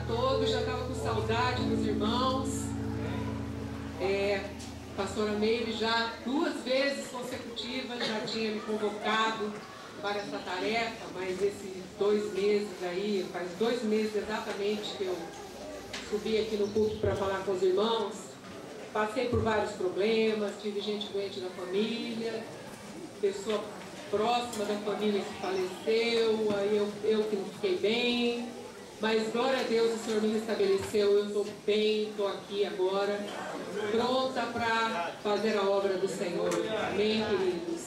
todos, já estava com saudade dos irmãos. Pastora Meire já 2 vezes consecutivas já tinha me convocado para essa tarefa, mas esses 2 meses aí, faz 2 meses exatamente que eu subi aqui no culto para falar com os irmãos. Passei por vários problemas, tive gente doente na família, pessoa próxima da família que faleceu, aí eu que não fiquei bem, mas glória a Deus, o Senhor me restabeleceu, eu estou bem, estou aqui agora, pronta para fazer a obra do Senhor. Amém, queridos?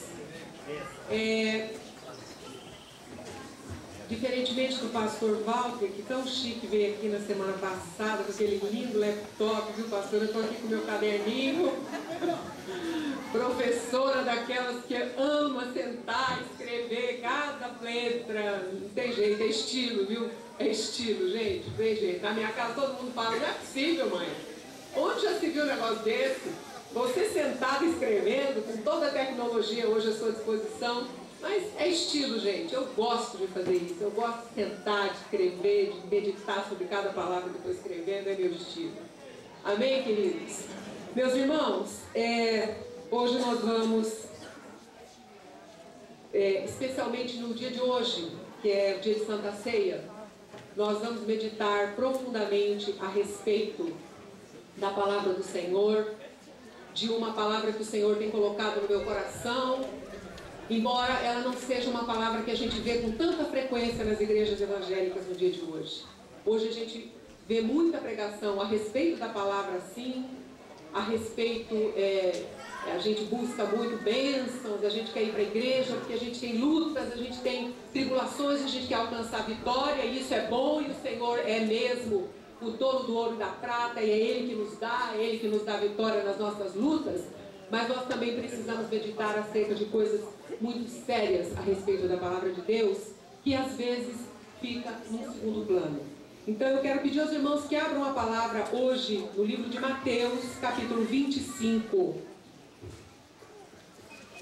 Diferentemente do pastor Walter, que tão chique veio aqui na semana passada, com aquele lindo laptop, viu, pastor? Eu estou aqui com o meu caderninho. Professora daquelas que ama sentar, escrever cada letra. Não tem jeito, é estilo, viu? É estilo, gente, não tem jeito. Na minha casa todo mundo fala, não é possível, mãe. Onde já se viu um negócio desse? Você sentado escrevendo, com toda a tecnologia hoje à sua disposição. Mas é estilo, gente. Eu gosto de fazer isso. Eu gosto de sentar, de escrever, de meditar sobre cada palavra que eu estou escrevendo. É meu estilo. Amém, queridos? Meus irmãos, hoje nós vamos, especialmente no dia de hoje, que é o dia de Santa Ceia, nós vamos meditar profundamente a respeito da palavra do Senhor, de uma palavra que o Senhor tem colocado no meu coração, embora ela não seja uma palavra que a gente vê com tanta frequência nas igrejas evangélicas no dia de hoje. Hoje a gente vê muita pregação a respeito da palavra, sim, a respeito, a gente busca muito bênçãos, a gente quer ir para a igreja porque a gente tem lutas, a gente tem tribulações, a gente quer alcançar vitória, e isso é bom, e o Senhor é mesmo o dono do ouro e da prata, e é Ele que nos dá vitória nas nossas lutas. Mas nós também precisamos meditar acerca de coisas muito sérias a respeito da palavra de Deus, que às vezes fica no segundo plano. Então eu quero pedir aos irmãos que abram a palavra hoje no livro de Mateus, capítulo 25.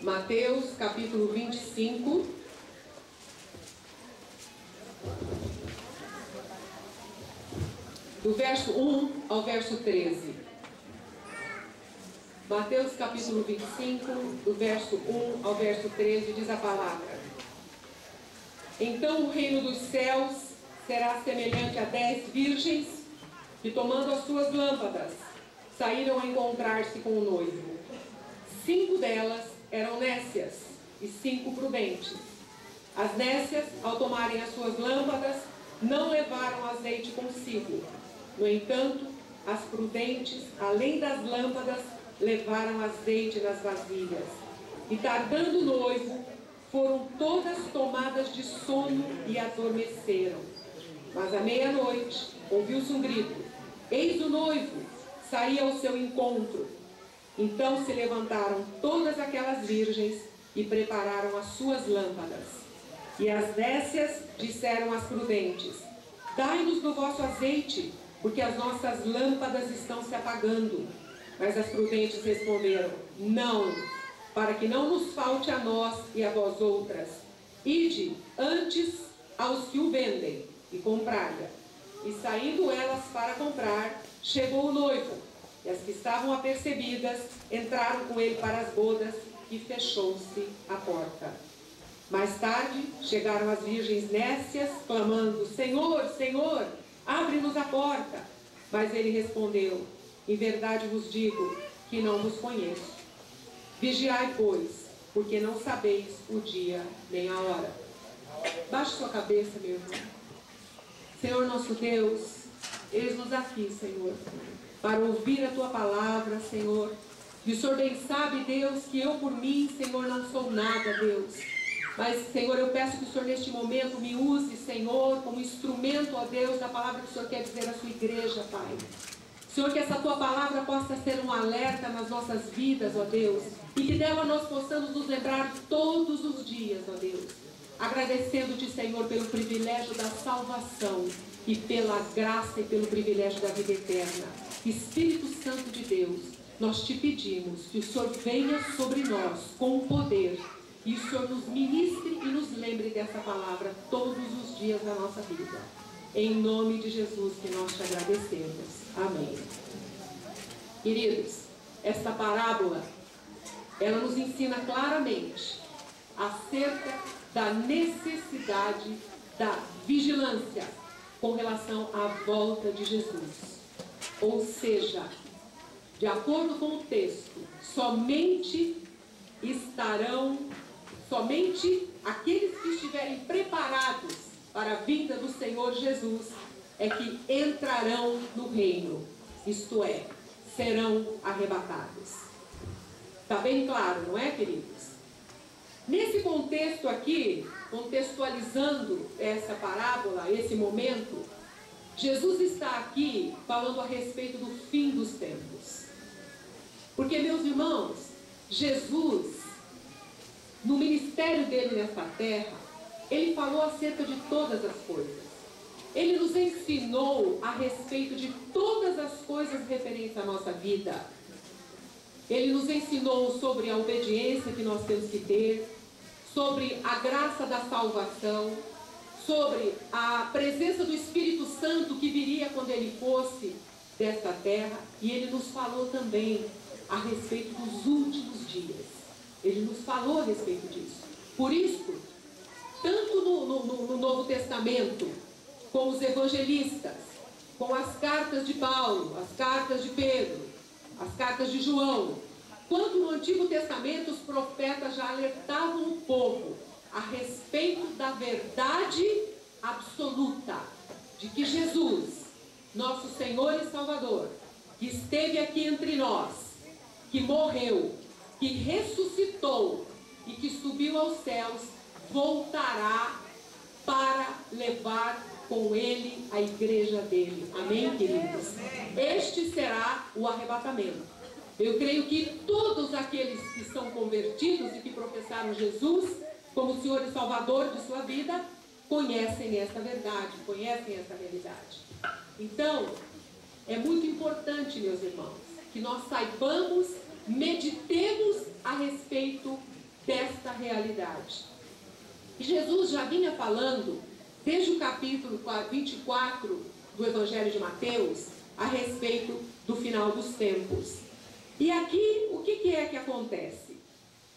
Mateus, capítulo 25. Do verso 1 ao verso 13. Mateus capítulo 25, do verso 1 ao verso 13, diz a palavra: Então o reino dos céus será semelhante a 10 virgens que, tomando as suas lâmpadas, saíram a encontrar-se com o noivo. 5 delas eram nécias e 5 prudentes. As nécias, ao tomarem as suas lâmpadas, não levaram azeite consigo. No entanto, as prudentes, além das lâmpadas, levaram azeite nas vasilhas. E tardando o noivo, foram todas tomadas de sono e adormeceram. Mas à meia-noite ouviu-se um grito: Eis o noivo, saía ao seu encontro. Então se levantaram todas aquelas virgens e prepararam as suas lâmpadas. E as nécias disseram às prudentes: Dai-nos do vosso azeite, porque as nossas lâmpadas estão se apagando. Mas as prudentes responderam: Não, para que não nos falte a nós e a vós outras. Ide antes aos que o vendem e comprai-a. E saindo elas para comprar, chegou o noivo, e as que estavam apercebidas entraram com ele para as bodas, e fechou-se a porta. Mais tarde chegaram as virgens nécias, clamando: Senhor, Senhor, abre-nos a porta. Mas ele respondeu: Em verdade vos digo que não vos conheço. Vigiai, pois, porque não sabeis o dia nem a hora. Baixe sua cabeça, meu irmão. Senhor nosso Deus, eis-nos aqui, Senhor, para ouvir a Tua palavra, Senhor. E o Senhor bem sabe, Deus, que eu por mim, Senhor, não sou nada, Deus. Mas, Senhor, eu peço que o Senhor neste momento me use, Senhor, como instrumento, ó Deus, da palavra que o Senhor quer dizer à sua igreja, Pai. Senhor, que essa Tua palavra possa ser um alerta nas nossas vidas, ó Deus, e que dela nós possamos nos lembrar todos os dias, ó Deus, agradecendo-te, Senhor, pelo privilégio da salvação e pela graça e pelo privilégio da vida eterna. Espírito Santo de Deus, nós te pedimos que o Senhor venha sobre nós com o poder, e o Senhor nos ministre e nos lembre dessa palavra todos os dias da nossa vida. Em nome de Jesus que nós te agradecemos. Amém. Queridos, esta parábola, ela nos ensina claramente acerca da necessidade da vigilância com relação à volta de Jesus. Ou seja, de acordo com o texto, somente aqueles que estiverem preparados para a vinda do Senhor Jesus é que entrarão no reino, isto é, serão arrebatados. Está bem claro, não é, queridos? Nesse contexto aqui, contextualizando essa parábola, esse momento, Jesus está aqui falando a respeito do fim dos tempos. Porque, meus irmãos, Jesus, no ministério dele nesta terra, ele falou acerca de todas as coisas. Ele nos ensinou a respeito de todas as coisas referentes à nossa vida. Ele nos ensinou sobre a obediência que nós temos que ter, sobre a graça da salvação, sobre a presença do Espírito Santo que viria quando ele fosse desta terra. E ele nos falou também a respeito dos últimos dias. Ele nos falou a respeito disso. Por isso, tanto no Novo Testamento, com os evangelistas, com as cartas de Paulo, as cartas de Pedro, as cartas de João, quanto no Antigo Testamento, os profetas já alertavam o povo a respeito da verdade absoluta de que Jesus, nosso Senhor e Salvador, que esteve aqui entre nós, que morreu, que ressuscitou e que subiu aos céus, voltará para levar com ele a igreja dele. Amém, queridos? Este será o arrebatamento. Eu creio que todos aqueles que são convertidos e que professaram Jesus como Senhor e Salvador de sua vida, conhecem essa verdade, conhecem essa realidade. Então, é muito importante, meus irmãos, que nós saibamos, meditemos a respeito desta realidade. E Jesus já vinha falando, desde o capítulo 24 do Evangelho de Mateus, a respeito do final dos tempos. E aqui, o que é que acontece?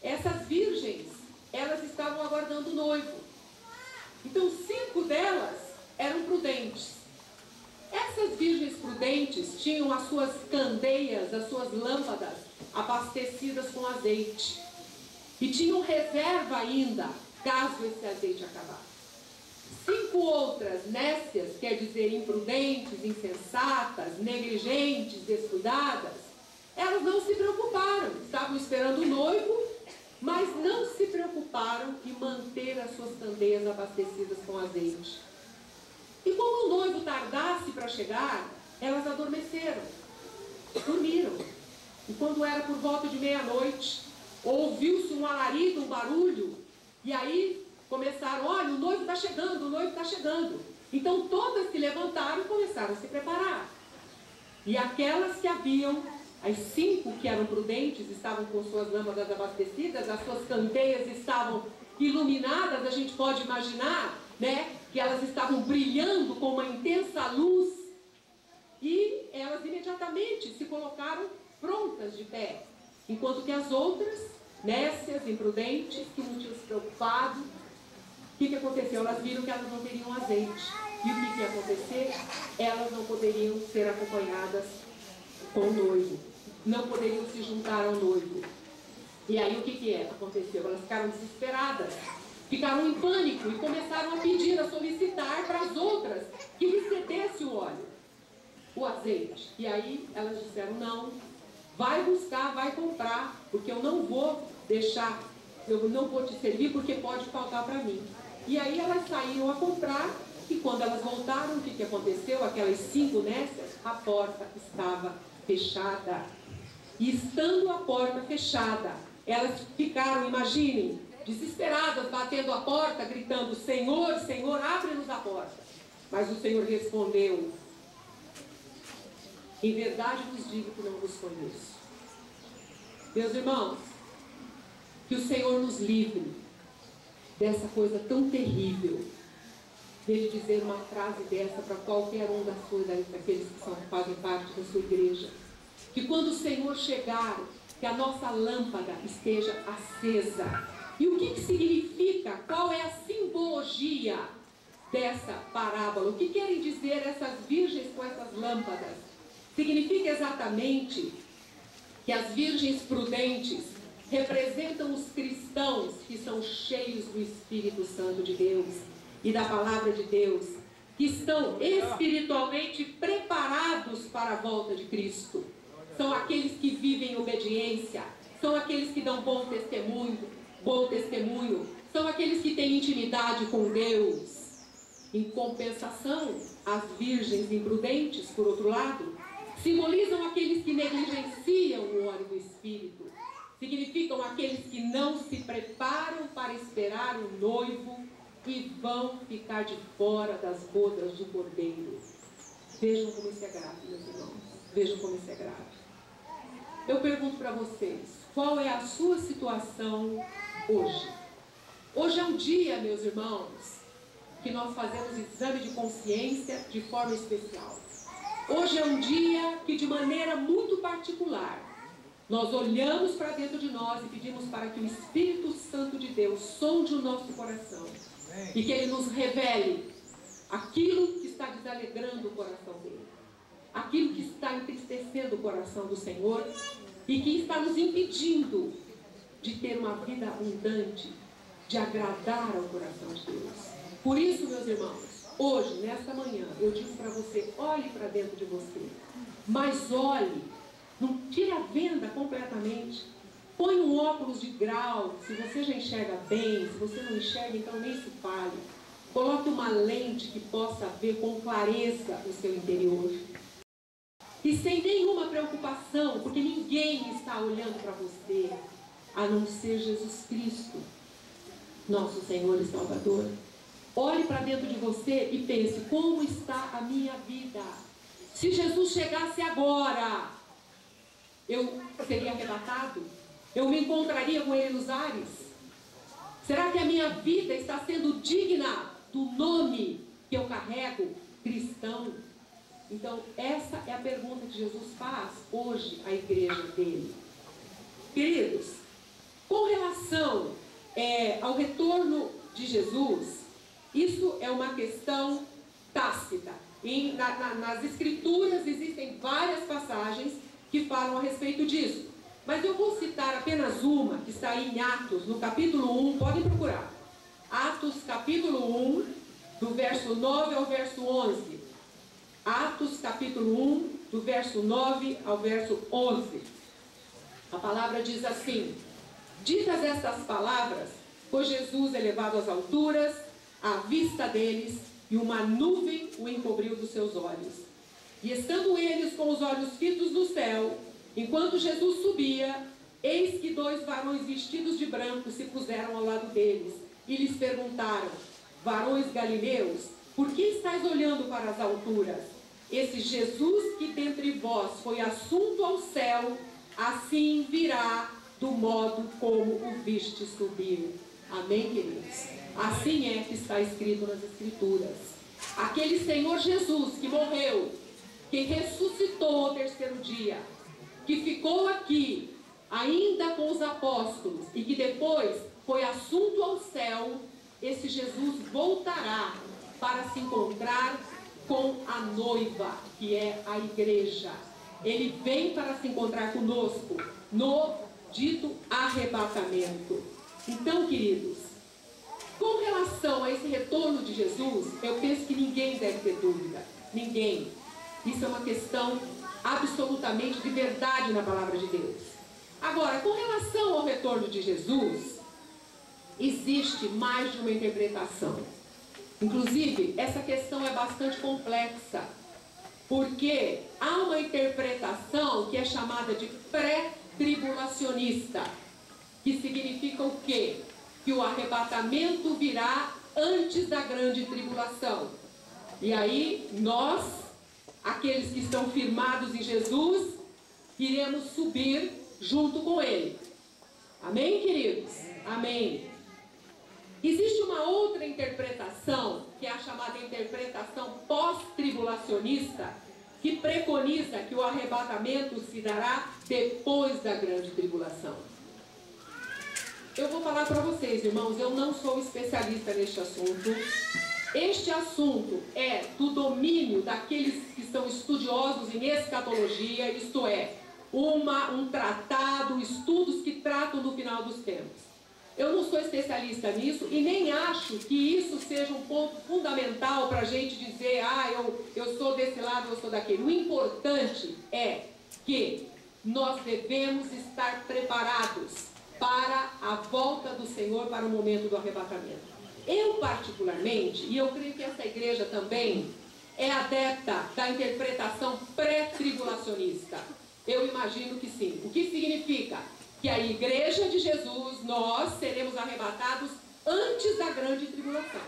Essas virgens, elas estavam aguardando o noivo. Então, 5 delas eram prudentes. Essas virgens prudentes tinham as suas candeias, as suas lâmpadas abastecidas com azeite. E tinham reserva ainda, caso esse azeite acabasse. 5 outras nécias, quer dizer, imprudentes, insensatas, negligentes, descuidadas, elas não se preocuparam, estavam esperando o noivo, mas não se preocuparam em manter as suas candeias abastecidas com azeite. E como o noivo tardasse para chegar, elas adormeceram, dormiram. E quando era por volta de meia-noite, ouviu-se um alarido, um barulho, e aí começaram, olha, o noivo está chegando, o noivo está chegando. Então todas se levantaram e começaram a se preparar. E aquelas que haviam, as 5 que eram prudentes, estavam com suas lâmpadas abastecidas, as suas candeias estavam iluminadas, a gente pode imaginar, né, que elas estavam brilhando com uma intensa luz, e elas imediatamente se colocaram prontas de pé, enquanto que as outras, nécias, imprudentes, que não tinham se preocupado, o que aconteceu? Elas viram que elas não teriam azeite. E o que ia acontecer? Elas não poderiam ser acompanhadas com o noivo, não poderiam se juntar ao noivo. E aí o que aconteceu? Elas ficaram desesperadas, ficaram em pânico e começaram a pedir, a solicitar para as outras que lhes cedesse o óleo, o azeite. E aí elas disseram, não, vai buscar, vai comprar, porque eu não vou deixar, eu não vou te servir porque pode faltar para mim. E aí elas saíram a comprar, e quando elas voltaram, o que aconteceu? Aquelas 5 nécias, a porta estava fechada. E estando a porta fechada, elas ficaram, imaginem, desesperadas, batendo a porta, gritando, Senhor, Senhor, abre-nos a porta. Mas o Senhor respondeu, em verdade vos digo que não vos conheço. Meus irmãos, que o Senhor nos livre dessa coisa tão terrível, dele dizer uma frase dessa para qualquer um daqueles que fazem parte da sua igreja. Que quando o Senhor chegar, que a nossa lâmpada esteja acesa. E o que significa? Qual é a simbologia dessa parábola? O que querem dizer essas virgens com essas lâmpadas? Significa exatamente que as virgens prudentes representam os cristãos que são cheios do Espírito Santo de Deus e da Palavra de Deus, que estão espiritualmente preparados para a volta de Cristo. São aqueles que vivem em obediência, são aqueles que dão bom testemunho, são aqueles que têm intimidade com Deus. Em compensação, as virgens imprudentes, por outro lado, simbolizam aqueles que negligenciam o óleo do Espírito. Significam aqueles que não se preparam para esperar o noivo e vão ficar de fora das bodas do Cordeiro. Vejam como isso é grave, meus irmãos. Vejam como isso é grave. Eu pergunto para vocês, qual é a sua situação hoje? Hoje é um dia, meus irmãos, que nós fazemos exame de consciência de forma especial. Hoje é um dia que, de maneira muito particular, nós olhamos para dentro de nós e pedimos para que o Espírito Santo de Deus sonde o nosso coração e que Ele nos revele aquilo que está desalegrando o coração dele, aquilo que está entristecendo o coração do Senhor e que está nos impedindo de ter uma vida abundante, de agradar ao coração de Deus. Por isso, meus irmãos, hoje, nesta manhã, eu digo para você, olhe para dentro de você, mas olhe, não tire a venda completamente, põe um óculos de grau, se você já enxerga bem, se você não enxerga, então nem se fale. Coloque uma lente que possa ver com clareza o seu interior. E sem nenhuma preocupação, porque ninguém está olhando para você, a não ser Jesus Cristo, nosso Senhor e Salvador. Olhe para dentro de você e pense, como está a minha vida? Se Jesus chegasse agora, eu seria arrebatado? Eu me encontraria com Ele nos ares? Será que a minha vida está sendo digna do nome que eu carrego, cristão? Então, essa é a pergunta que Jesus faz hoje à igreja dele. Queridos, com relação ao retorno de Jesus, isso é uma questão tácita. Nas Escrituras existem várias passagens que falam a respeito disso. Mas eu vou citar apenas uma, que está aí em Atos, no capítulo 1, podem procurar. Atos, capítulo 1, do verso 9 ao verso 11. Atos, capítulo 1, do verso 9 ao verso 11. A palavra diz assim: ditas estas palavras, foi Jesus elevado às alturas, à vista deles, e uma nuvem o encobriu dos seus olhos. E estando eles com os olhos fitos no céu, enquanto Jesus subia, eis que 2 varões vestidos de branco se puseram ao lado deles, e lhes perguntaram: varões galileus, por que estáis olhando para as alturas? Esse Jesus que dentre vós foi assunto ao céu, assim virá do modo como o viste subir. Amém, queridos? Assim é que está escrito nas Escrituras. Aquele Senhor Jesus que morreu, que ressuscitou ao terceiro dia, que ficou aqui ainda com os apóstolos e que depois foi assunto ao céu, esse Jesus voltará para se encontrar com a noiva, que é a igreja. Ele vem para se encontrar conosco no dito arrebatamento. Então, queridos, com relação a esse retorno de Jesus, eu penso que ninguém deve ter dúvida. Ninguém. Isso é uma questão absolutamente de verdade na palavra de Deus. Agora, com relação ao retorno de Jesus, existe mais de uma interpretação. Inclusive, essa questão é bastante complexa, porque há uma interpretação que é chamada de pré-tribulacionista, que significa o quê? Que o arrebatamento virá antes da grande tribulação. E aí, nós, aqueles que estão firmados em Jesus, iremos subir junto com Ele. Amém, queridos? Amém. Existe uma outra interpretação que é a chamada interpretação pós-tribulacionista, que preconiza que o arrebatamento se dará depois da grande tribulação. Eu vou falar para vocês, irmãos, eu não sou especialista neste assunto. Este assunto é do domínio daqueles que são estudiosos em escatologia, isto é, um tratado, estudos que tratam do final dos tempos. Eu não sou especialista nisso e nem acho que isso seja um ponto fundamental para a gente dizer, eu sou desse lado, eu sou daquele. O importante é que nós devemos estar preparados para a volta do Senhor, para o momento do arrebatamento. Eu particularmente, e eu creio que essa igreja também, é adepta da interpretação pré-tribulacionista. Eu imagino que sim. O que significa? Que a igreja de Jesus, nós seremos arrebatados antes da grande tribulação.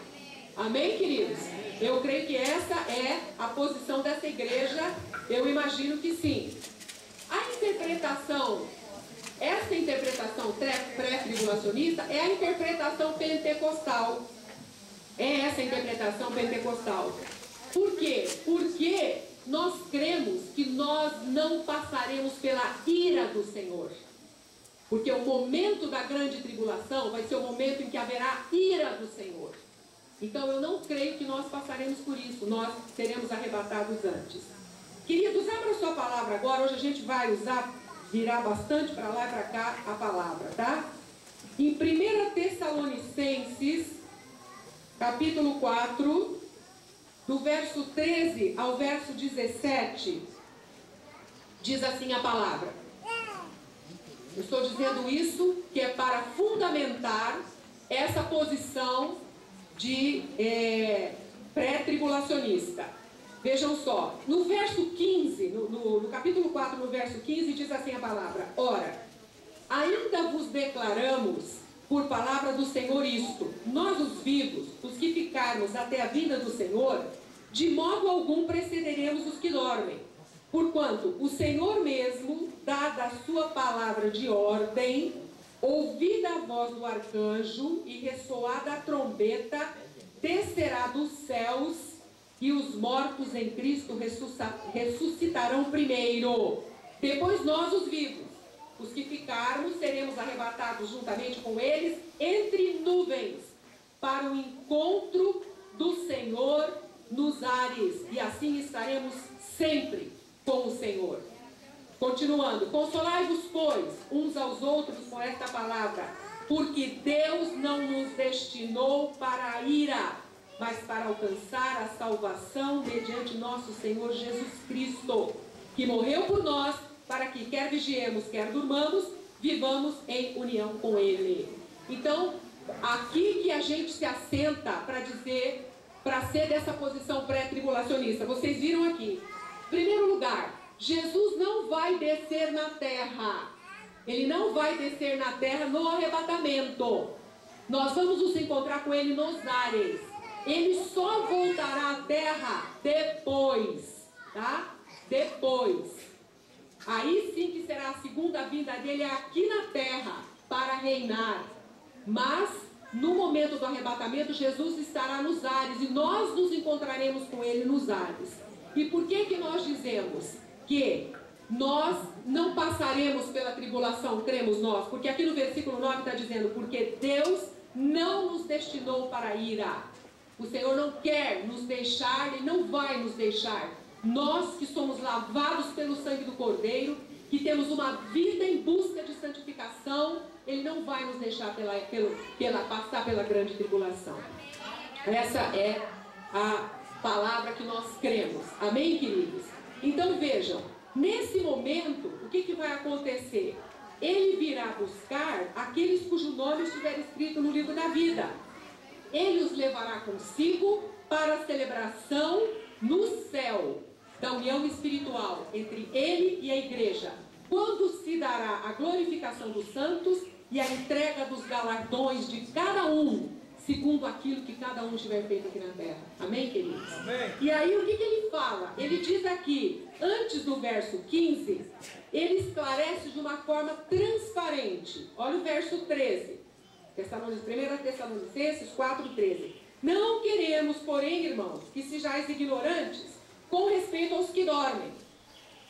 Amém, queridos? Eu creio que essa é a posição dessa igreja, eu imagino que sim. Essa interpretação pré-tribulacionista é a interpretação pentecostal. É essa interpretação pentecostal. Por quê? Porque nós cremos que nós não passaremos pela ira do Senhor. Porque o momento da grande tribulação vai ser o momento em que haverá ira do Senhor. Então eu não creio que nós passaremos por isso, nós seremos arrebatados antes. Queridos, abra sua palavra agora, hoje a gente vai virar bastante para lá e para cá a palavra, tá? Em 1 Tessalonicenses, capítulo 4, do verso 13 ao verso 17, diz assim a palavra. Eu estou dizendo isso que é para fundamentar essa posição de pré-tribulacionista. Vejam só, no verso 15, no capítulo 4, no verso 15, diz assim a palavra: Ora, ainda vos declaramos por palavra do Senhor isto, nós os vivos, os que ficarmos até a vinda do Senhor, de modo algum precederemos os que dormem. Porquanto o Senhor mesmo, dada a sua palavra de ordem, ouvida a voz do arcanjo e ressoada a trombeta, descerá dos céus, e os mortos em Cristo ressuscitarão primeiro. Depois nós, os vivos, os que ficarmos, seremos arrebatados juntamente com eles entre nuvens, para o encontro do Senhor nos ares, e assim estaremos sempre com o Senhor. Continuando, consolai-vos, pois, uns aos outros com esta palavra, porque Deus não nos destinou para a ira, mas para alcançar a salvação mediante nosso Senhor Jesus Cristo, que morreu por nós, para que quer vigiemos, quer durmamos, vivamos em união com Ele. Então, aqui que a gente se assenta para dizer, para ser dessa posição pré-tribulacionista, vocês viram aqui. Em primeiro lugar, Jesus não vai descer na terra. Ele não vai descer na terra no arrebatamento. Nós vamos nos encontrar com Ele nos ares. Ele só voltará à terra depois, tá? Depois. Aí sim que será a segunda vinda dele aqui na terra para reinar. Mas no momento do arrebatamento, Jesus estará nos ares e nós nos encontraremos com Ele nos ares. E por que nós dizemos que nós não passaremos pela tribulação, cremos nós? Porque aqui no versículo 9 está dizendo, porque Deus não nos destinou para a ira. O Senhor não quer nos deixar, Ele não vai nos deixar. Nós que somos lavados pelo sangue do Cordeiro, que temos uma vida em busca de santificação, Ele não vai nos deixar passar pela grande tribulação. Essa é a palavra que nós cremos. Amém, queridos? Então vejam, nesse momento, o que vai acontecer? Ele virá buscar aqueles cujo nome estiver escrito no livro da vida. Ele os levará consigo para a celebração no céu da união espiritual entre Ele e a igreja, quando se dará a glorificação dos santos e a entrega dos galardões de cada um, segundo aquilo que cada um tiver feito aqui na terra. Amém, queridos? Amém. E aí o que ele fala? Ele diz aqui, antes do verso 15, ele esclarece de uma forma transparente. Olha o verso 13. 1 Tessalonicenses 4:13. Não queremos, porém, irmãos, que sejais ignorantes com respeito aos que dormem,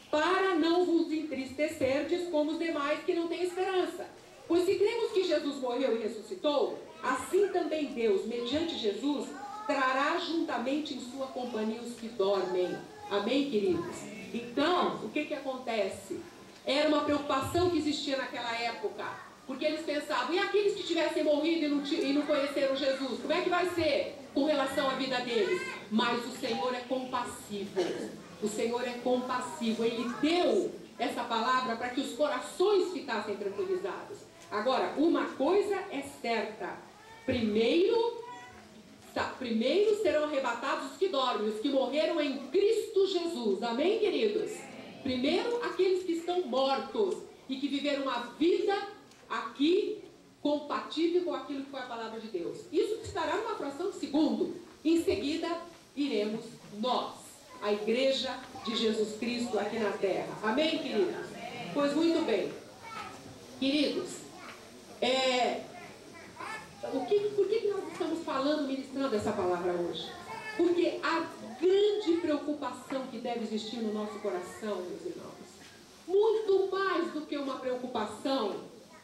para não vos entristecerdes como os demais que não têm esperança. Pois se cremos que Jesus morreu e ressuscitou, assim também Deus, mediante Jesus, trará juntamente em sua companhia os que dormem. Amém, queridos? Então, o que acontece? Era uma preocupação que existia naquela época, porque eles pensavam, e aqueles que tivessem morrido e não conheceram Jesus, como é que vai ser com relação à vida deles? Mas o Senhor é compassivo. O Senhor é compassivo. Ele deu essa palavra para que os corações ficassem tranquilizados. Agora, uma coisa é certa. Primeiro serão arrebatados os que dormem, os que morreram em Cristo Jesus. Amém, queridos? Primeiro, aqueles que estão mortos e que viveram uma vida aqui compatível com aquilo que foi a palavra de Deus. Isso estará numa fração de segundo. Em seguida, iremos nós, a igreja de Jesus Cristo aqui na terra. Amém, queridos? Pois muito bem. Queridos, por que nós estamos falando, ministrando essa palavra hoje? Porque a grande preocupação que deve existir no nosso coração, meus irmãos, muito mais do que uma preocupação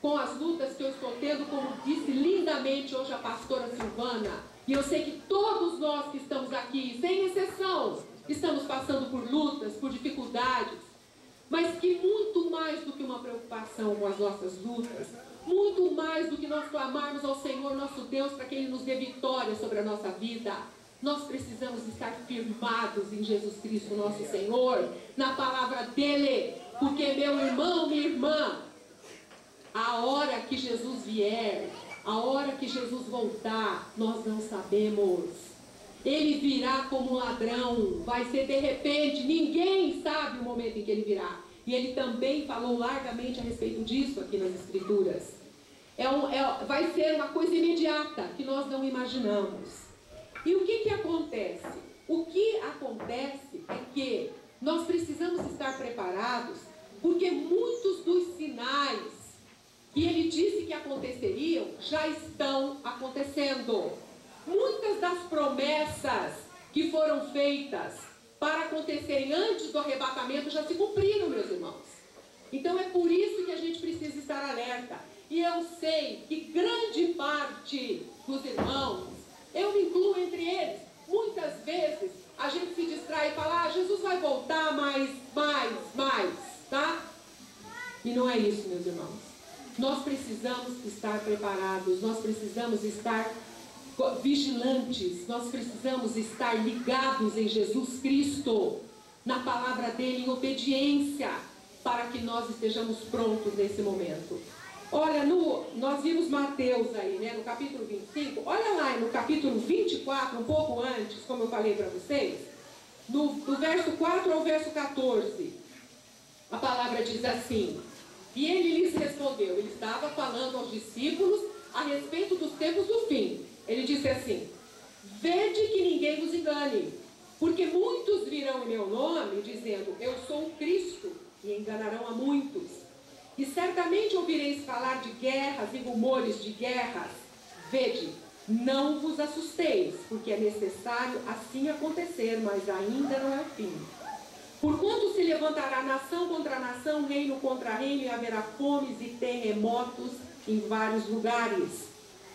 com as lutas que eu estou tendo, como disse lindamente hoje a pastora Silvana, e eu sei que todos nós que estamos aqui, sem exceção, estamos passando por lutas, por dificuldades, mas que muito mais do que uma preocupação com as nossas lutas, muito mais do que nós clamarmos ao Senhor nosso Deus para que Ele nos dê vitória sobre a nossa vida, nós precisamos estar firmados em Jesus Cristo nosso Senhor, na palavra dEle, porque meu irmão, minha irmã, a hora que Jesus vier, a hora que Jesus voltar, nós não sabemos. Ele virá como um ladrão, vai ser de repente, ninguém sabe o momento em que ele virá. E ele também falou largamente a respeito disso aqui nas Escrituras. Vai ser uma coisa imediata, que nós não imaginamos. E o que acontece? O que acontece é que nós precisamos estar preparados, porque muitos dos sinais que ele disse que aconteceriam já estão acontecendo. Muitas das promessas que foram feitas para acontecerem antes do arrebatamento já se cumpriram, meus irmãos. Então é por isso que a gente precisa estar alerta. E eu sei que grande parte dos irmãos, eu me incluo entre eles, muitas vezes a gente se distrai e fala, Jesus vai voltar mais, tá? E não é isso, meus irmãos. Nós precisamos estar preparados, nós precisamos estar vigilantes, nós precisamos estar ligados em Jesus Cristo, na palavra dele, em obediência, para que nós estejamos prontos nesse momento. Olha, nós vimos Mateus aí, né, no capítulo 25, olha lá no capítulo 24, um pouco antes, como eu falei para vocês, do verso 4 ao verso 14, a palavra diz assim, e ele lhes respondeu, ele estava falando aos discípulos a respeito dos tempos do fim. Ele disse assim, vede que ninguém vos engane, porque muitos virão em meu nome, dizendo, eu sou o Cristo, e enganarão a muitos. E certamente ouvireis falar de guerras e rumores de guerras. Vede, não vos assusteis, porque é necessário assim acontecer, mas ainda não é o fim. Porquanto se levantará nação contra nação, reino contra reino, e haverá fomes e terremotos em vários lugares.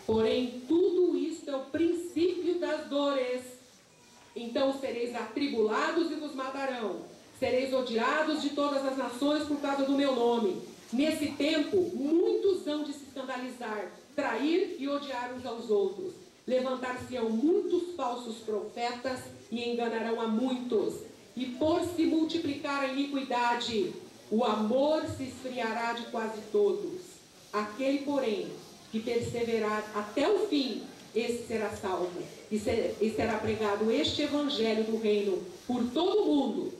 Porém, tudo isto é o princípio das dores. Então sereis atribulados e vos matarão. Sereis odiados de todas as nações por causa do meu nome. Nesse tempo, muitos hão de se escandalizar, trair e odiar uns aos outros. Levantar-se-ão muitos falsos profetas e enganarão a muitos. E por se multiplicar a iniquidade, o amor se esfriará de quase todos. Aquele, porém, que perseverar até o fim, esse será salvo. E será pregado este evangelho do reino por todo o mundo,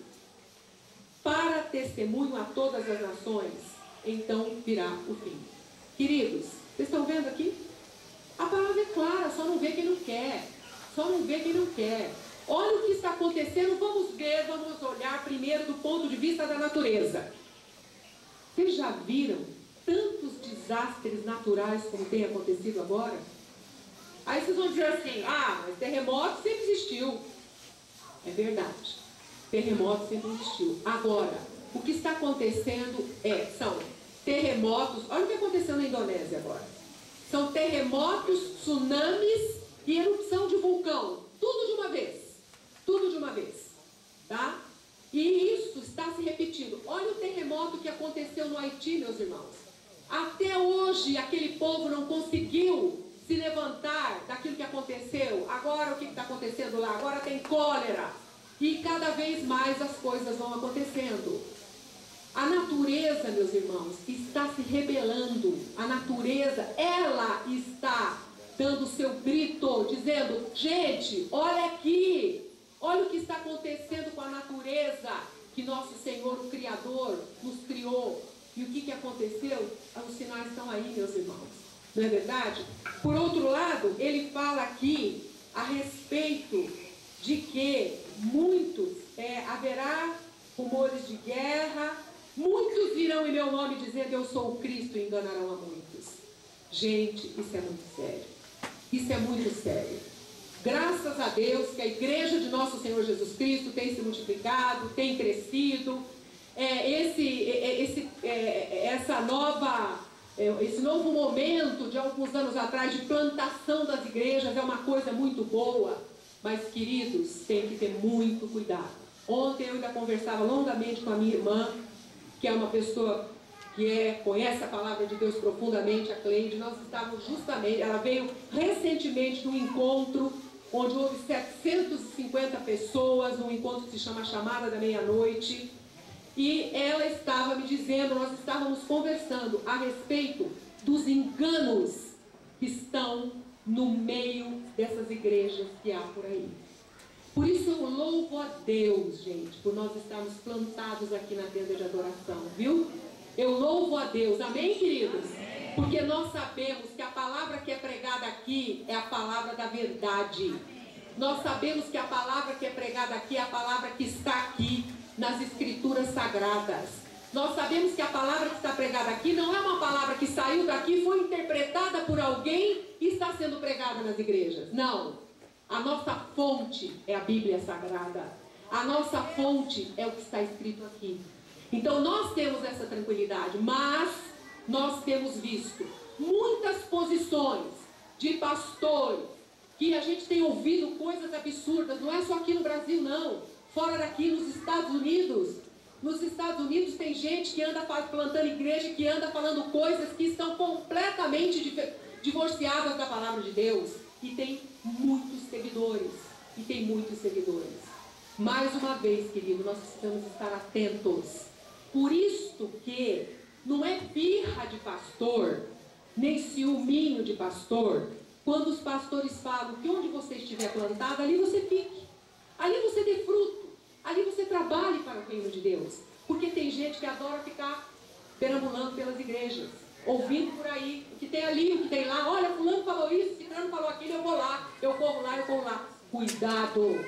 para testemunho a todas as nações. Então virá o fim. Queridos, vocês estão vendo aqui? A palavra é clara, só não vê quem não quer. Só não vê quem não quer. Olha o que está acontecendo, vamos olhar primeiro do ponto de vista da natureza. Vocês já viram tantos desastres naturais como tem acontecido agora? Aí vocês vão dizer assim, mas terremoto sempre existiu. É verdade, terremoto sempre existiu. Agora, o que está acontecendo são terremotos, olha o que aconteceu na Indonésia agora. São terremotos, tsunamis e erupção de vulcão, tudo de uma vez, tá? E isso está se repetindo. Olha o terremoto que aconteceu no Haiti, meus irmãos. Até hoje aquele povo não conseguiu se levantar daquilo que aconteceu. Agora o que está acontecendo lá? Agora tem cólera. E cada vez mais as coisas vão acontecendo. A natureza, meus irmãos, está se rebelando. A natureza, ela está dando seu grito, dizendo, gente, olha aqui. Olha o que está acontecendo com a natureza que nosso Senhor, o Criador, nos criou. E o que aconteceu? Os sinais estão aí, meus irmãos. Não é verdade? Por outro lado, ele fala aqui a respeito de que haverá rumores de guerra, muitos virão em meu nome dizendo eu sou o Cristo e enganarão a muitos. Gente, isso é muito sério. Isso é muito sério. Graças a Deus que a igreja de nosso Senhor Jesus Cristo tem se multiplicado, tem crescido. Esse novo momento de alguns anos atrás de plantação das igrejas é uma coisa muito boa, mas queridos, tem que ter muito cuidado. Ontem eu ainda conversava longamente com a minha irmã, que é uma pessoa que conhece a palavra de Deus profundamente, a Cleide. Nós estávamos justamente, ela veio recentemente de um encontro onde houve 750 pessoas, um encontro que se chama Chamada da Meia-Noite. E ela estava me dizendo, nós estávamos conversando a respeito dos enganos que estão no meio dessas igrejas que há por aí. Por isso eu louvo a Deus, gente, por nós estarmos plantados aqui na tenda de adoração, viu? Eu louvo a Deus, amém, queridos? Porque nós sabemos que a palavra que é pregada aqui é a palavra da verdade. Nós sabemos que a palavra que é pregada aqui é a palavra que está aqui nas escrituras sagradas. Nós sabemos que a palavra que está pregada aqui não é uma palavra que saiu daqui, foi interpretada por alguém e está sendo pregada nas igrejas. Não. A nossa fonte é a Bíblia Sagrada. A nossa fonte é o que está escrito aqui. Então nós temos essa tranquilidade, mas nós temos visto muitas posições de pastores que a gente tem ouvido coisas absurdas, não é só aqui no Brasil não, fora daqui nos Estados Unidos. Nos Estados Unidos tem gente que anda plantando igreja, que anda falando coisas que estão completamente divorciadas da palavra de Deus. E tem muitos seguidores. Mais uma vez, querido, nós precisamos estar atentos. Por isso que não é birra de pastor, nem ciúminho de pastor, quando os pastores falam que onde você estiver plantado, ali você fique. Ali você dê fruto. Ali você trabalhe para o reino de Deus. Porque tem gente que adora ficar perambulando pelas igrejas, ouvindo por aí, o que tem ali, o que tem lá. Olha, fulano falou isso, ciclano falou aquilo, eu vou lá, eu corro lá. Cuidado,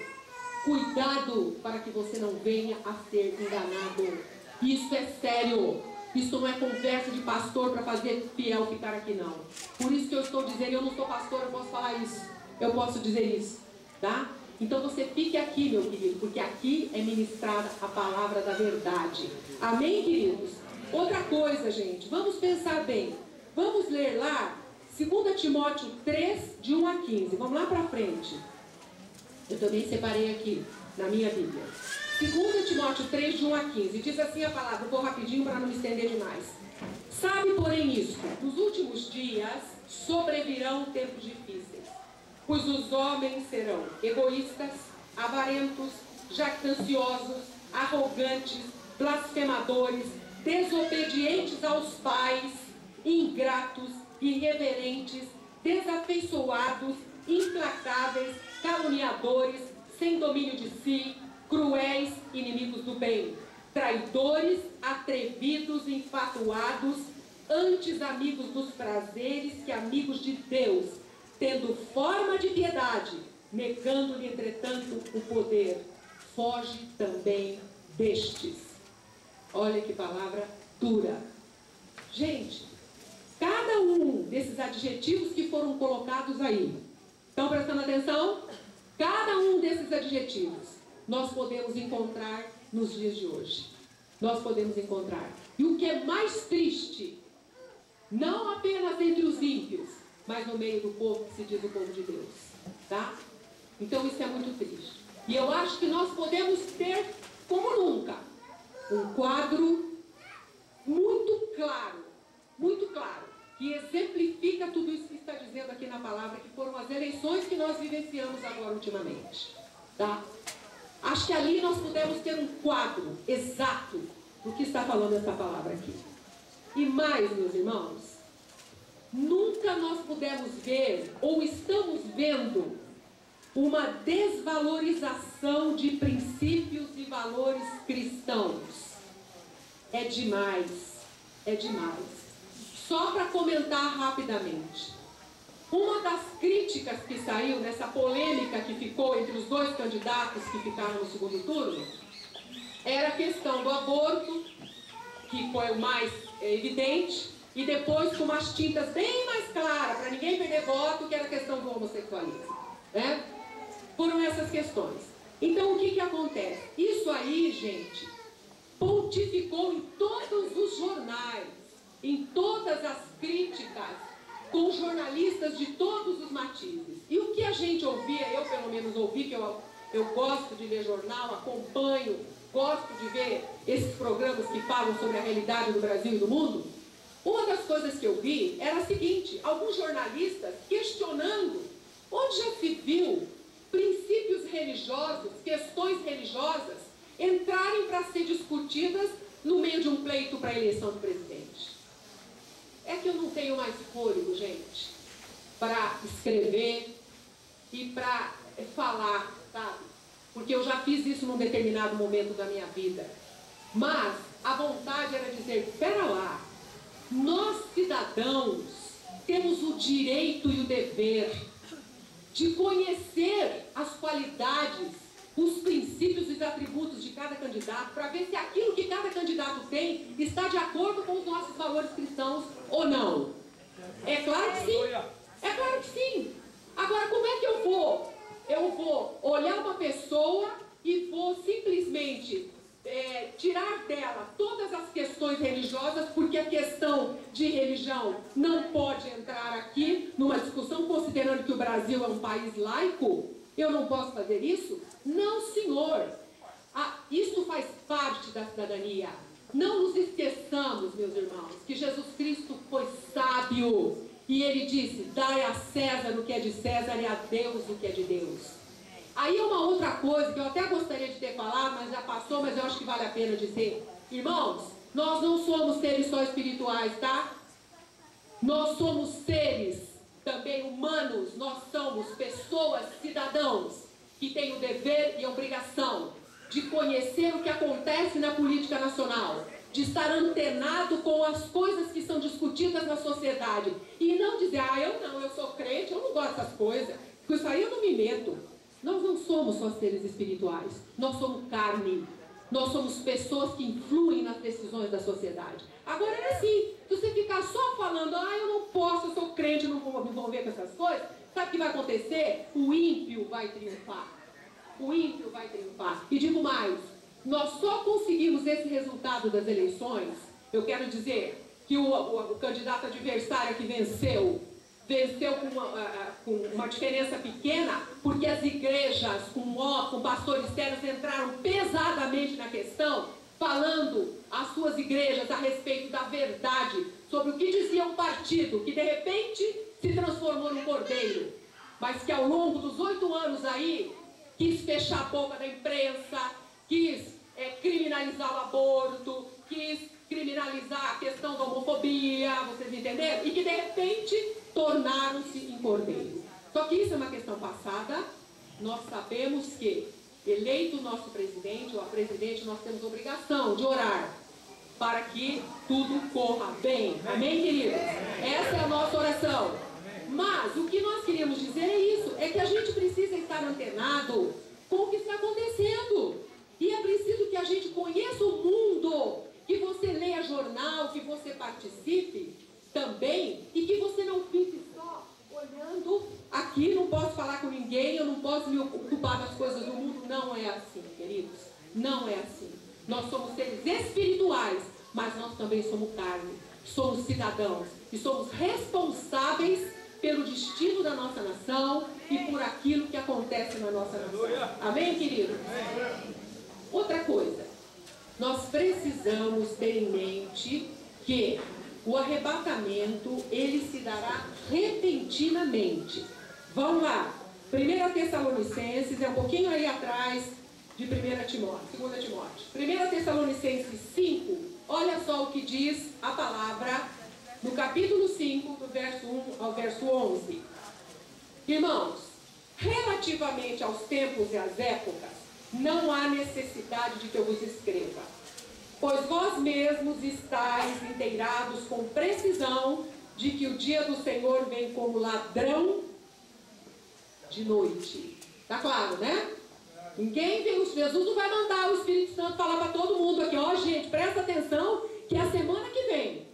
cuidado para que você não venha a ser enganado. Isso é sério. Isso não é conversa de pastor para fazer fiel ficar aqui, não. Por isso que eu estou dizendo, eu não sou pastor, eu posso falar isso. Eu posso dizer isso, tá? Então você fique aqui, meu querido, porque aqui é ministrada a palavra da verdade. Amém, queridos? Outra coisa, gente, vamos pensar bem. Vamos ler lá 2 Timóteo 3, de 1 a 15. Vamos lá para frente. Eu também separei aqui na minha Bíblia. 2 Timóteo 3, de 1 a 15. Diz assim a palavra, vou rapidinho para não me estender demais. Sabe, porém, isto, nos últimos dias sobrevirão tempos difíceis, pois os homens serão egoístas, avarentos, jactanciosos, arrogantes, blasfemadores, desobedientes aos pais, ingratos, irreverentes, desafeiçoados, implacáveis, caluniadores, sem domínio de si, cruéis, inimigos do bem, traidores, atrevidos, enfatuados, antes amigos dos prazeres que amigos de Deus, tendo forma de piedade, negando-lhe, entretanto, o poder. Foge também destes. Olha que palavra dura. Gente, cada um desses adjetivos que foram colocados aí Estão prestando atenção? Cada um desses adjetivos nós podemos encontrar nos dias de hoje. Nós podemos encontrar. E o que é mais triste, não apenas entre os ímpios, mas no meio do povo que se diz o povo de Deus. Tá? Então isso é muito triste. E eu acho que nós podemos ter, como nunca, um quadro muito claro, que exemplifica tudo isso que está dizendo aqui na palavra, que foram as eleições que nós vivenciamos agora ultimamente. Tá? Acho que ali nós pudemos ter um quadro exato do que está falando essa palavra aqui. E mais, meus irmãos, nunca nós pudemos ver, ou estamos vendo, uma desvalorização de princípios e valores cristãos. É demais, é demais. Só para comentar rapidamente. Uma das críticas que saiu nessa polêmica que ficou entre os dois candidatos que ficaram no segundo turno era a questão do aborto, que foi o mais evidente, e depois com umas tintas bem mais claras, para ninguém perder voto, que era a questão do homossexualismo. Né? Foram essas questões. Então o que acontece? Isso aí, gente, pontificou em todos os jornais, em todas as críticas, com jornalistas de todos os matizes. E o que a gente ouvia, eu pelo menos ouvi, que eu gosto de ler jornal, acompanho, gosto de ver esses programas que falam sobre a realidade do Brasil e do mundo, uma das coisas que eu vi era a seguinte: alguns jornalistas questionando onde já se viu princípios religiosos, questões religiosas, entrarem para ser discutidas no meio de um pleito para a eleição do presidente. É que eu não tenho mais fôlego, gente, para escrever e para falar, sabe? Porque eu já fiz isso num determinado momento da minha vida. Mas a vontade era dizer, espera lá, nós cidadãos temos o direito e o dever de conhecer as qualidades, os princípios e os atributos de cada candidato, para ver se aquilo que cada candidato tem está de acordo com os nossos valores cristãos ou não. É claro que sim. É claro que sim. Agora, como é que eu vou? Eu vou olhar uma pessoa e vou simplesmente tirar dela todas as questões religiosas, porque a questão de religião não pode entrar aqui numa discussão, considerando que o Brasil é um país laico. Eu não posso fazer isso? Não, senhor. Isso faz parte da cidadania. Não nos esqueçamos, meus irmãos, que Jesus Cristo foi sábio. E ele disse, dai a César o que é de César e a Deus o que é de Deus. Aí uma outra coisa que eu até gostaria de ter falado, mas já passou, mas eu acho que vale a pena dizer. Irmãos, nós não somos seres só espirituais, tá? Nós somos seres também humanos, nós somos pessoas, cidadãos, que têm o dever e a obrigação de conhecer o que acontece na política nacional, de estar antenado com as coisas que são discutidas na sociedade, e não dizer, eu sou crente, eu não gosto dessas coisas, com isso aí eu não me meto. Nós não somos só seres espirituais, nós somos carne, nós somos pessoas que influem nas decisões da sociedade. Agora é assim, se você ficar só falando, eu não posso, eu sou crente, não vou me envolver com essas coisas, sabe o que vai acontecer? O ímpio vai triunfar. O ímpio vai triunfar. E digo mais, nós só conseguimos esse resultado das eleições, eu quero dizer que o candidato adversário que venceu com uma diferença pequena, porque as igrejas com pastores sérios entraram pesadamente na questão, falando às suas igrejas a respeito da verdade, sobre o que dizia um partido que de repente se transformou num cordeiro, mas que ao longo dos 8 anos aí, quis fechar a boca da imprensa, quis criminalizar o aborto, quis criminalizar a questão da homofobia, vocês entenderam? E que de repente tornaram-se em cordeiro. Só que isso é uma questão passada. Nós sabemos que, eleito o nosso presidente ou a presidente, nós temos obrigação de orar para que tudo corra bem. Amém, queridos? Essa é a nossa oração. Mas o que nós queríamos dizer é isso, é que a gente precisa estar antenado com o que está acontecendo. E é preciso que a gente conheça o mundo, que você leia jornal, que você participe também, e que você não fique só olhando aqui, não posso falar Não é assim, queridos. Não é assim. Nós somos seres espirituais, mas nós também somos carne. Somos cidadãos e somos responsáveis pelo destino da nossa nação e por aquilo que acontece na nossa nação. Amém, queridos? Outra coisa, nós precisamos ter em mente que o arrebatamento, ele se dará repentinamente. Vamos lá. 1 Tessalonicenses, é um pouquinho aí atrás de 2 Timóteo. 1 Tessalonicenses 5, olha só o que diz a palavra no capítulo 5, do verso 1 ao verso 11. Irmãos, relativamente aos tempos e às épocas, não há necessidade de que eu vos escreva, pois vós mesmos estáis inteirados com precisão de que o dia do Senhor vem como ladrão de noite. Tá claro, né? Ninguém vem, Jesus não vai mandar o Espírito Santo falar para todo mundo aqui, ó, gente, presta atenção que é a semana que vem.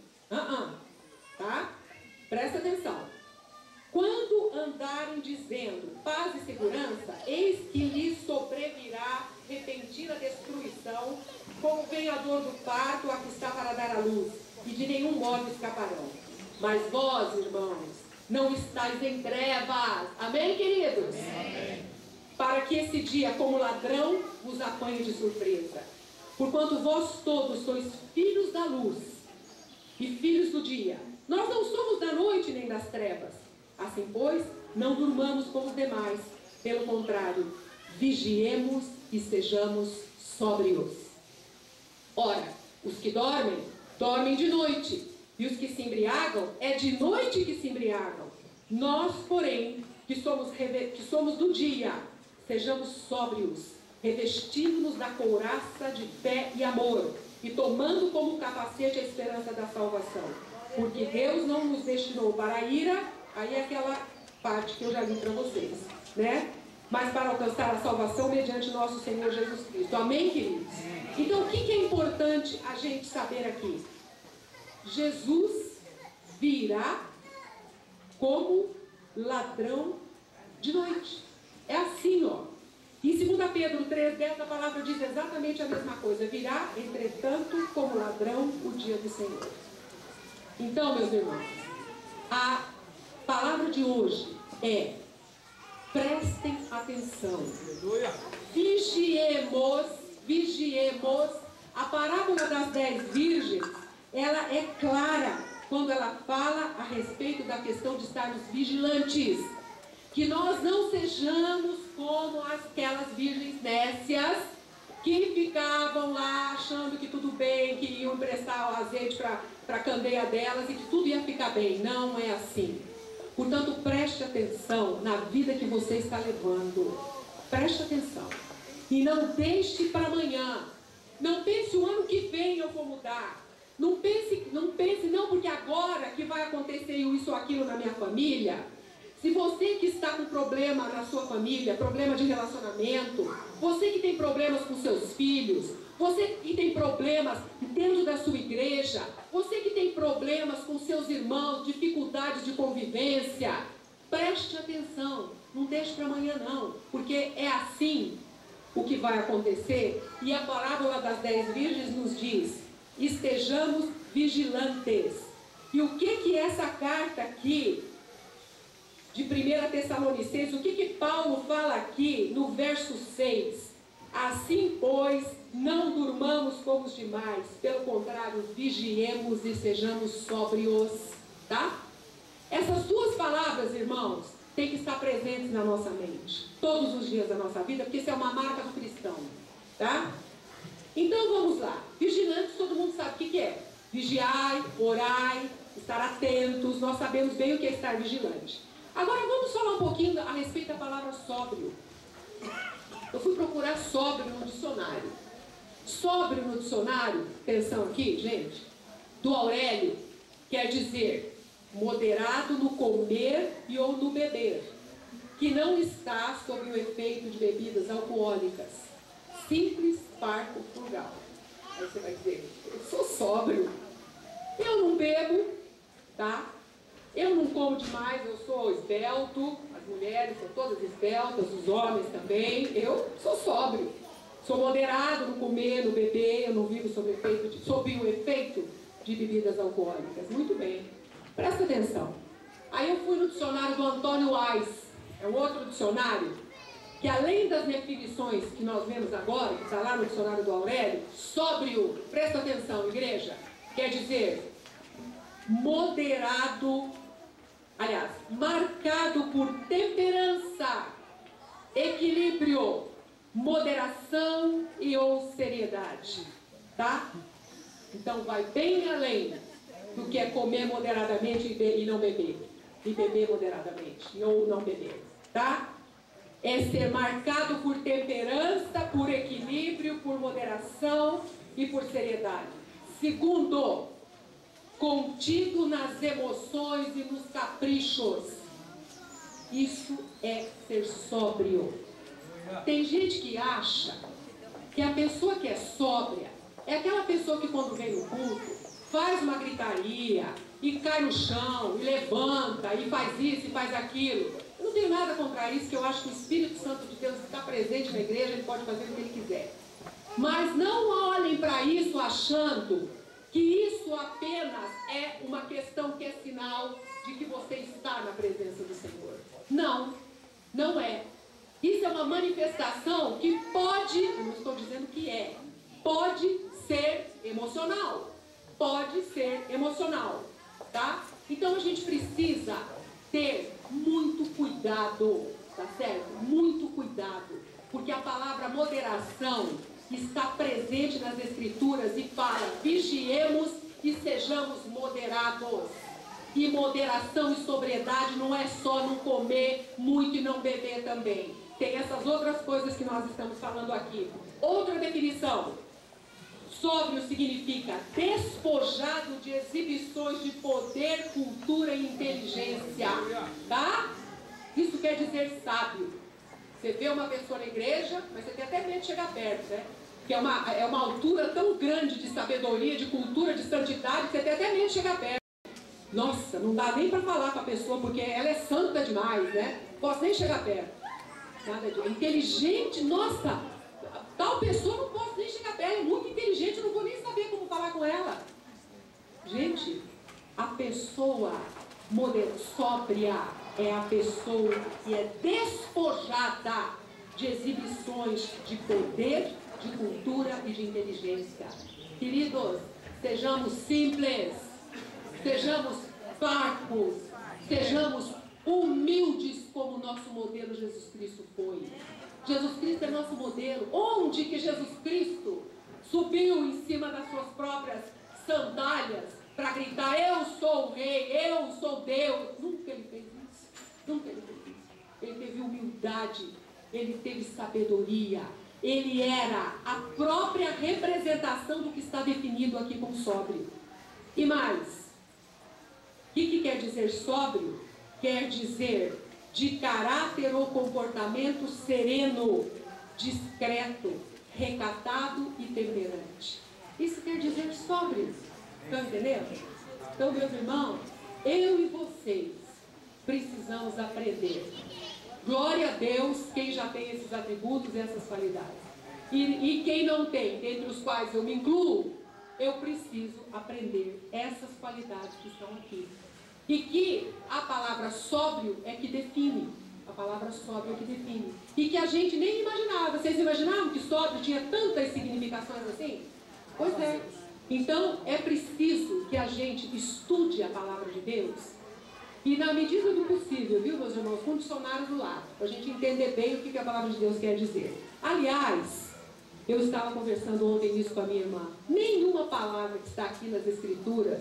Tá? Presta atenção. Quando andarem dizendo paz e segurança, eis que lhes sobrevirá repentina destruição, como vem a dor do parto a que está para dar à luz, e de nenhum modo escaparão. Mas vós, irmãos, não estáis em trevas. Amém, queridos? Amém. Para que esse dia, como ladrão, vos apanhe de surpresa. Porquanto vós todos sois filhos da luz e filhos do dia. Nós não somos da noite nem das trevas. Assim, pois, não durmamos como os demais. Pelo contrário, vigiemos e sejamos sóbrios. Ora, os que dormem, dormem de noite. E os que se embriagam, é de noite que se embriagam. Nós, porém, que somos do dia, sejamos sóbrios, revestindo-nos da couraça de fé e amor, e tomando como capacete a esperança da salvação. Porque Deus não nos destinou para a ira, aí é aquela parte que eu já li para vocês, né? Mas para alcançar a salvação mediante nosso Senhor Jesus Cristo. Amém, queridos? Então, o que é importante a gente saber aqui? Jesus virá como ladrão de noite. É assim, ó. Em 2 Pedro 3:10, a palavra diz exatamente a mesma coisa. Virá, entretanto, como ladrão o dia do Senhor. Então, meus irmãos, a palavra de hoje é: prestem atenção. Vigiemos. A parábola das 10 virgens, ela é clara quando ela fala a respeito da questão de estarmos vigilantes. Que nós não sejamos como aquelas virgens nécias que ficavam lá achando que tudo bem, que iam emprestar o azeite para a candeia delas e que tudo ia ficar bem. Não é assim. Portanto, preste atenção na vida que você está levando. Preste atenção. E não deixe para amanhã. Não pense o ano que vem eu vou mudar. Não pense não, porque agora que vai acontecer isso ou aquilo na minha família. Se você que está com problema na sua família, problema de relacionamento, você que tem problemas com seus filhos, você que tem problemas dentro da sua igreja, você que tem problemas com seus irmãos, dificuldades de convivência, preste atenção, não deixe para amanhã não, porque é assim o que vai acontecer. E a parábola das 10 virgens nos diz: estejamos vigilantes. E o que essa carta aqui de 1 Tessalonicenses, o que Paulo fala aqui no verso 6? Assim, pois, não durmamos como os demais, pelo contrário, vigiemos e sejamos sóbrios, tá? Essas duas palavras, irmãos, têm que estar presentes na nossa mente, todos os dias da nossa vida, porque isso é uma marca do cristão, tá? Então, vamos lá. Vigilantes, todo mundo sabe o que é. Vigiai, orai, estar atentos, nós sabemos bem o que é estar vigilante. Agora vamos falar um pouquinho a respeito da palavra sóbrio. Eu fui procurar sóbrio no dicionário. Sóbrio no dicionário, atenção aqui, gente, do Aurélio, quer dizer moderado no comer e ou no beber, que não está sob o efeito de bebidas alcoólicas, simples, parco, frugal. Aí você vai dizer: eu sou sóbrio, eu não bebo, tá? Eu não como demais, eu sou esbelto, As mulheres são todas esbeltas, os homens também. Eu sou sóbrio. Sou moderado no comer, no beber. Eu não vivo sob o efeito de bebidas alcoólicas. Muito bem. Presta atenção. Aí eu fui no dicionário do Antônio Wise. É um outro dicionário que, além das definições que nós vemos agora, que está lá no dicionário do Aurélio, sóbrio, presta atenção, igreja, quer dizer moderado, aliás, marcado por temperança, equilíbrio, moderação e ou seriedade, tá? Então vai bem além do que é comer moderadamente e não beber, e beber moderadamente ou não beber, tá? É ser marcado por temperança, por equilíbrio, por moderação e por seriedade. Segundo, contido nas emoções e nos caprichos. Isso é ser sóbrio. Tem gente que acha que a pessoa que é sóbria é aquela pessoa que, quando vem no culto, faz uma gritaria e cai no chão e levanta e faz isso e faz aquilo. Eu não tenho nada contra isso, que eu acho que o Espírito Santo de Deus está presente na igreja, ele pode fazer o que ele quiser. Mas não olhem para isso achando que isso apenas é uma questão que é sinal de que você está na presença do Senhor. Não, não é. Isso é uma manifestação que pode, eu não estou dizendo que é, pode ser emocional. Pode ser emocional, tá? Então a gente precisa ter muito cuidado, tá certo? Muito cuidado, porque a palavra moderação está presente nas Escrituras e fala: vigiemos e sejamos moderados. E moderação e sobriedade não é só não comer muito e não beber também. Tem essas outras coisas que nós estamos falando aqui. Outra definição: sóbrio significa despojado de exibições de poder, cultura e inteligência, tá? Isso quer dizer sábio. Você vê uma pessoa na igreja, mas você tem até medo de chegar perto, né? Que é uma altura tão grande de sabedoria, de cultura, de santidade, que você tem até medo de chegar perto. Nossa, não dá nem para falar com a pessoa, porque ela é santa demais, né? Posso nem chegar perto. Nada de inteligente, nossa, tal pessoa não posso nem chegar perto, é muito inteligente, eu não vou nem saber como falar com ela. Gente, a pessoa sóbria é a pessoa que é despojada de exibições de poder, de cultura e de inteligência. Queridos, sejamos simples, sejamos parcos, sejamos humildes como o nosso modelo Jesus Cristo foi. Jesus Cristo é nosso modelo. Onde que Jesus Cristo subiu em cima das suas próprias sandálias para gritar: eu sou o rei, eu sou Deus? Nunca ele fez isso. Nunca ele fez isso. Ele teve humildade, ele teve sabedoria. Ele era a própria representação do que está definido aqui como sóbrio. E mais, o que quer dizer sóbrio? Quer dizer de caráter ou comportamento sereno, discreto, recatado e temperante. Isso quer dizer sóbrio. Estão entendendo? Então, meus irmãos, eu e vocês precisamos aprender. Glória a Deus quem já tem esses atributos e essas qualidades. E quem não tem, dentre os quais eu me incluo, eu preciso aprender essas qualidades que estão aqui. E que a palavra sóbrio é que define. A palavra sóbrio é que define. E que a gente nem imaginava. Vocês imaginavam que sóbrio tinha tantas significações assim? Pois é. Então é preciso que a gente estude a palavra de Deus. E na medida do possível, viu, meus irmãos, com o dicionário do lado, para a gente entender bem o que a palavra de Deus quer dizer. Aliás, eu estava conversando ontem isso com a minha irmã. Nenhuma palavra que está aqui nas Escrituras,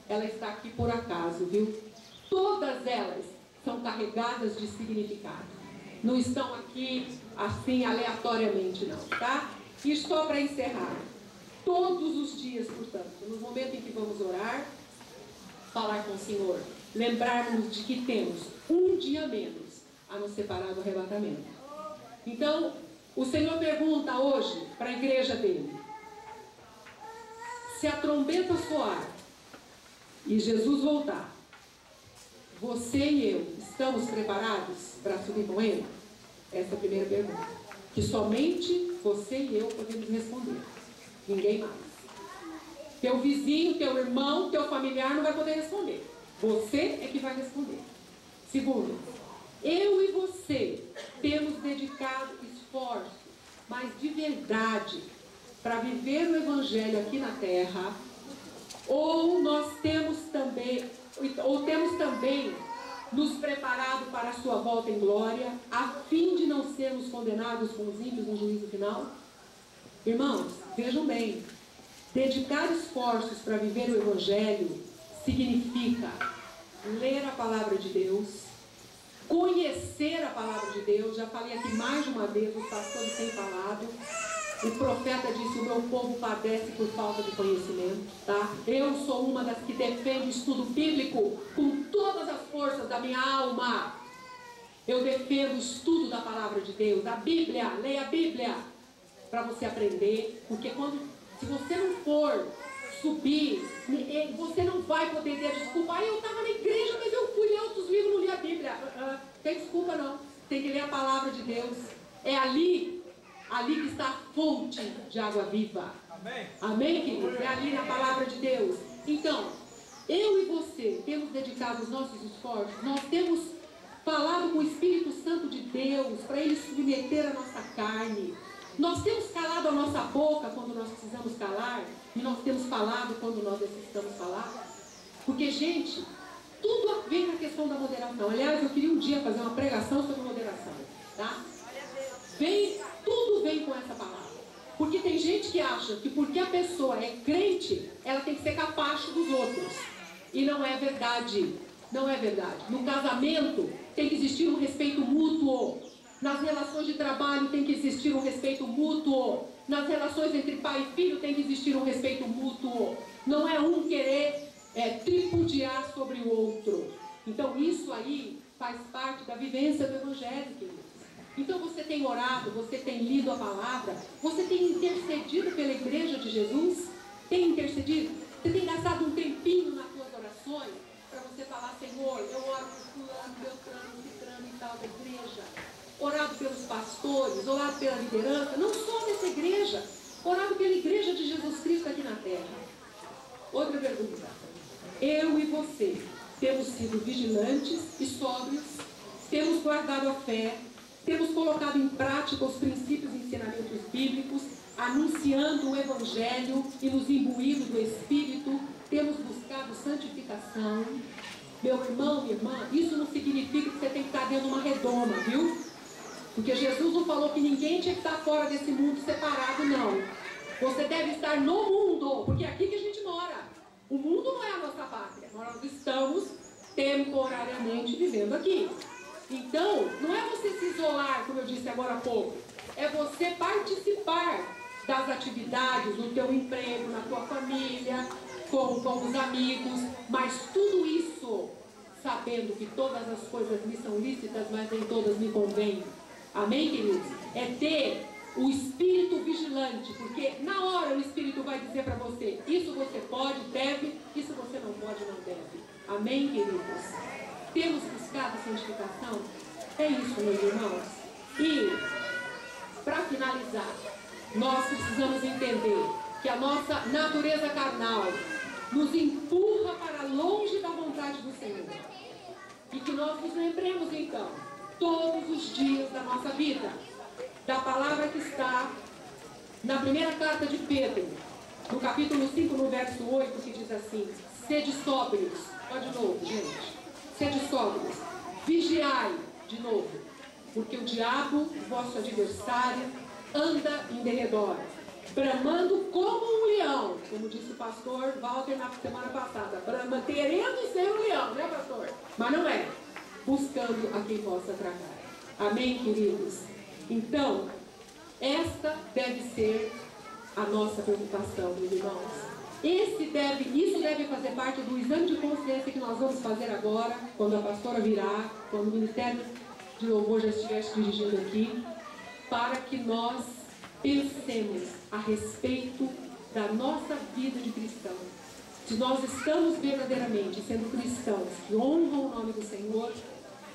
ela está aqui por acaso, viu? Todas elas são carregadas de significado. Não estão aqui assim aleatoriamente, não, tá? E só para encerrar, todos os dias, portanto, no momento em que vamos orar, falar com o Senhor, lembrarmos de que temos um dia menos a nos separar do arrebatamento. Então, o Senhor pergunta hoje para a igreja dele: se a trombeta soar e Jesus voltar, você e eu estamos preparados para subir com Ele? Essa é a primeira pergunta, que somente você e eu podemos responder, ninguém mais. Teu vizinho, teu irmão, teu familiar não vai poder responder, você é que vai responder. Segundo, eu e você temos dedicado esforço, mas de verdade, para viver o Evangelho aqui na terra, ou temos também nos preparado para a sua volta em glória, a fim de não sermos condenados com os ímpios no juízo final? Irmãos, vejam bem, dedicar esforços para viver o Evangelho significa ler a palavra de Deus, conhecer a palavra de Deus. Já falei aqui mais de uma vez, os pastores têm falado. O profeta disse: o meu povo padece por falta de conhecimento, tá? Eu sou uma das que defende o estudo bíblico com todas as forças da minha alma. Eu defendo o estudo da palavra de Deus, da Bíblia. Leia a Bíblia para você aprender, porque se você não for subir, você não vai poder ter desculpa. Eu estava na igreja, mas eu fui ler outros livros e não li a Bíblia. Tem desculpa não, tem que ler a palavra de Deus. É ali que está a fonte de água viva. Amém? Amém, queridos? É ali na palavra de Deus. Então, eu e você temos dedicado os nossos esforços, nós temos falado com o Espírito Santo de Deus para Ele submeter a nossa carne. Nós temos calado a nossa boca quando nós precisamos calar, e nós temos falado quando nós necessitamos falar. Porque, gente, tudo vem na questão da moderação. Aliás, eu queria um dia fazer uma pregação sobre moderação, tá? Tudo vem com essa palavra. Porque tem gente que acha que porque a pessoa é crente, ela tem que ser capacho dos outros. E não é verdade. Não é verdade. No casamento tem que existir um respeito mútuo. Nas relações de trabalho tem que existir um respeito mútuo. Nas relações entre pai e filho tem que existir um respeito mútuo. Não é um querer tripudiar sobre o outro. Então isso aí faz parte da vivência do Evangelho, queridos. Então você tem orado, você tem lido a palavra, você tem intercedido pela igreja de Jesus? Tem intercedido? Você tem gastado um tempinho nas suas orações para você falar: Senhor, eu oro por fulano, beltrano, cicrano e tal da igreja. Orado pelos pastores, orado pela liderança, não só dessa igreja, orado pela igreja de Jesus Cristo aqui na terra. Outra pergunta. Eu e você temos sido vigilantes e sóbrios, temos guardado a fé, temos colocado em prática os princípios e ensinamentos bíblicos, anunciando o Evangelho e nos imbuído do Espírito, temos buscado santificação. Meu irmão, minha irmã, isso não significa que você tem que estar dentro de uma redoma, viu? Porque Jesus não falou que ninguém tinha que estar fora desse mundo separado, não. Você deve estar no mundo, porque é aqui que a gente mora. O mundo não é a nossa pátria. Nós estamos temporariamente vivendo aqui. Então, não é você se isolar, como eu disse agora há pouco. É você participar das atividades, do teu emprego, na tua família, com os amigos. Mas tudo isso, sabendo que todas as coisas me são lícitas, mas nem todas me convêm. Amém, queridos? É ter o espírito vigilante, porque na hora o Espírito vai dizer para você: isso você pode, deve, isso você não pode, não deve. Amém, queridos? Temos buscado santificação? É isso, meus irmãos. E, para finalizar, nós precisamos entender que a nossa natureza carnal nos empurra para longe da vontade do Senhor. E que nós nos lembremos, então, todos os dias da nossa vida, da palavra que está na primeira carta de Pedro, no capítulo 5, no verso 8, que diz assim: sede sóbrios. Olha de novo, gente. Sede sóbrios. Vigiai, de novo, porque o diabo, vosso adversário, anda em derredor, bramando como um leão, como disse o pastor Walter na semana passada, querendo ser um leão, né, pastor? Mas não é. Buscando a quem possa tragar. Amém, queridos? Então, esta deve ser a nossa preocupação, meus irmãos. Isso deve fazer parte do exame de consciência que nós vamos fazer agora, quando a pastora virá, quando o Ministério de Louvor já estiver se dirigindo aqui, para que nós pensemos a respeito da nossa vida de cristão. se nós estamos verdadeiramente sendo cristãos que honram o nome do Senhor,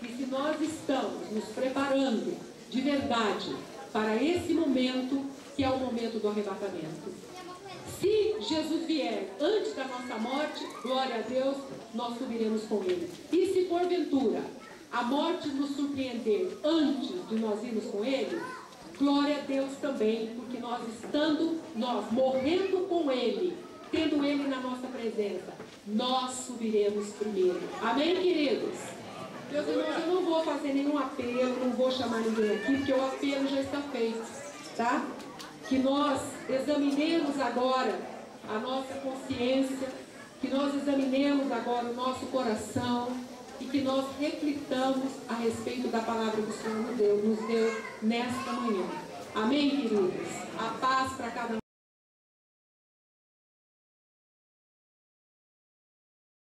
e se nós estamos nos preparando de verdade para esse momento, que é o momento do arrebatamento. Se Jesus vier antes da nossa morte, glória a Deus, nós subiremos com Ele. E se porventura a morte nos surpreender antes de nós irmos com Ele, glória a Deus também, porque nós morrendo com Ele, tendo Ele na nossa presença, nós subiremos primeiro. Amém, queridos? Meus irmãos, eu não vou fazer nenhum apelo, não vou chamar ninguém aqui, porque o apelo já está feito, tá? Que nós examinemos agora a nossa consciência, que nós examinemos agora o nosso coração e que nós reflitamos a respeito da palavra que o Senhor nos deu nesta manhã. Amém, queridos? A paz para cada um.